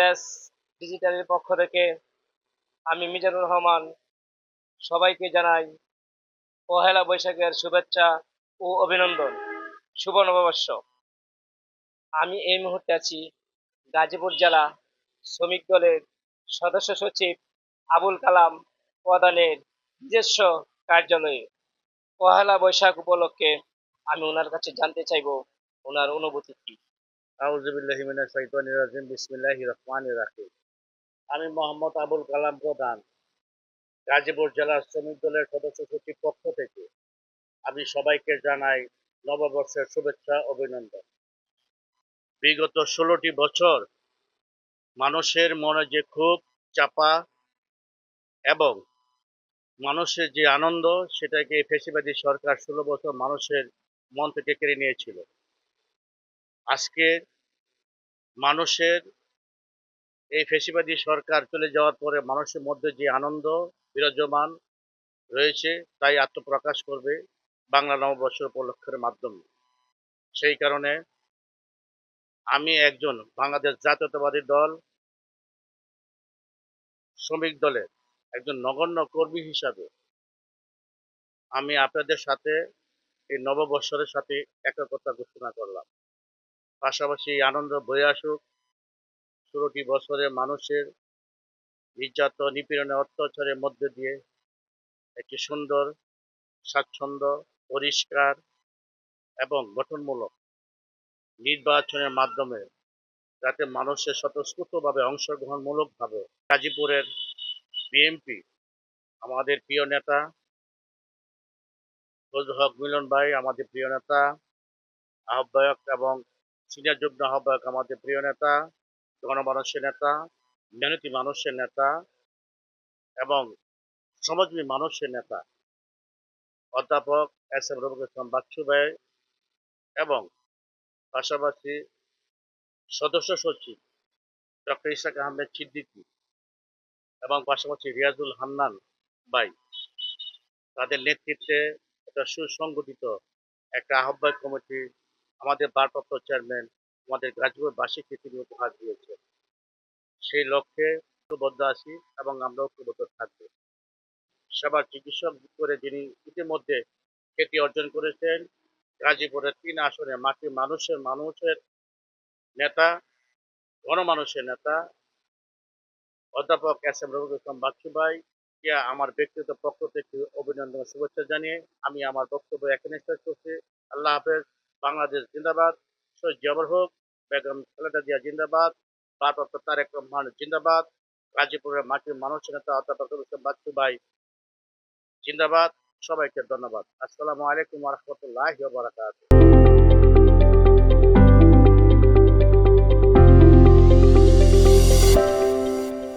LS ডিজিটালের পক্ষ থেকে আমি মিজানুর রহমান সবাইকে জানাই পহেলা বৈশাখের শুভেচ্ছা ও অভিনন্দন। শুভ নববর্ষ। আমি এই মুহূর্তে আছি গাজীপুর জেলা শ্রমিক দলের সদস্য সচিব আবুল কালাম প্রধানের নিজস্ব কার্যালয়ে। পহেলা বৈশাখ উপলক্ষে আমি ওনার কাছে জানতে চাইবো ওনার অনুভূতি কি। আউযুবিল্লাহি মিনাশ শাইতানির রাজিম বিসমিল্লাহির রহমানির রহিম। আমি মোহাম্মদ আবুল কালাম প্রধান, গাজীপুর জেলার শ্রমিক দলের সদস্য সচিব পক্ষ থেকে আমি সবাইকে জানাই নববর্ষের শুভেচ্ছা অভিনন্দন। বিগত 16টি বছর মানুষের মনে যে ক্ষোভ, চাপা এবং মানুষের যে আনন্দ, সেটাকে ফ্যাসিবাদী সরকার 16 বছর মানুষের মন থেকে কেড়ে নিয়েছিল। আজকে মানুষের এই ফ্যাসিবাদী সরকার চলে যাওয়ার পরে মানুষের মধ্যে যে আনন্দ বিরাজমান রয়েছে, তাই আত্মপ্রকাশ করবে বাংলা নববর্ষ উপলক্ষের মাধ্যমে। সেই কারণে আমি একজন বাংলাদেশ জাতীয়তাবাদী দল শ্রমিক দলের একজন নগণ্য কর্মী হিসাবে আমি আপনাদের সাথে এই নববর্ষের সাথে একতা ঘোষণা করলাম। পাশাপাশি এই আনন্দ বয়ে আসুক। 16টি বছরে মানুষের নির্যাতন, নিপীড়নে, অত্যাচারের মধ্যে দিয়ে একটি সুন্দর, স্বাচ্ছন্দ্য, পরিষ্কার এবং গঠনমূলক নির্বাচনের মাধ্যমে যাতে মানুষের স্বতঃস্ফূর্তভাবে অংশগ্রহণমূলকভাবে গাজীপুরের বিএনপি, আমাদের প্রিয় নেতা ফজলুল হক মিলন ভাই, আমাদের প্রিয় নেতা, আহ্বায়ক এবং সিনিয়র যুগ্ম আহ্বায়ক, আমাদের প্রিয় নেতা, গণমানুষের নেতা, মেহনতি মানুষের নেতা এবং সমাজবী মানুষের নেতা অধ্যাপক এস এম রফিকুল ইসলাম বাচ্চু ভাই এবং পাশাপাশি সদস্য সচিব ডক্টর ইশাক আহমেদ সিদ্দিকী এবং পাশাপাশি রিয়াজুল হান্নান ভাই, তাদের নেতৃত্বে একটা সুসংগঠিত একটা আহ্বায়ক কমিটি আমাদের ভারপ্রাপ্ত চেয়ারম্যান আমাদের গাজীপুরবাসীকে তিনি উপহার দিয়েছেন। সেই লক্ষ্যে ঐক্যবদ্ধ আছি এবং আমরা ঐক্যবদ্ধ থাকবো। সেবার চিকিৎসক করে যিনি ইতিমধ্যে খ্যাতি অর্জন করেছেন, গাজীপুরের 3 আসনে মাটির মানুষের নেতা, গণমানুষের নেতা অধ্যাপক এস এম রফিকুল ইসলাম বাচ্চু ভাই কে আমার ব্যক্তিগত পক্ষ থেকে অভিনন্দন শুভেচ্ছা জানিয়ে আমি আমার বক্তব্য এখানে শেষ করছি। আল্লাহ হাফেজ। বাংলাদেশ জিন্দাবাদ। শহীদ জিয়াউর হোক, বেগম খালেদা জিয়া জিন্দাবাদ, ভারপ্রাপ্ত তারেক রহমান জিন্দাবাদ, গাজীপুরের মাটির মানুষের নেতা অধ্যাপক রফিকুল ইসলাম বাচ্চু ভাই জিন্দাবাদ। সবাইকে ধন্যবাদ। আসসালামু আলাইকুম ওয়া রাহমাতুল্লাহি ওয়া বারাকাতুহু।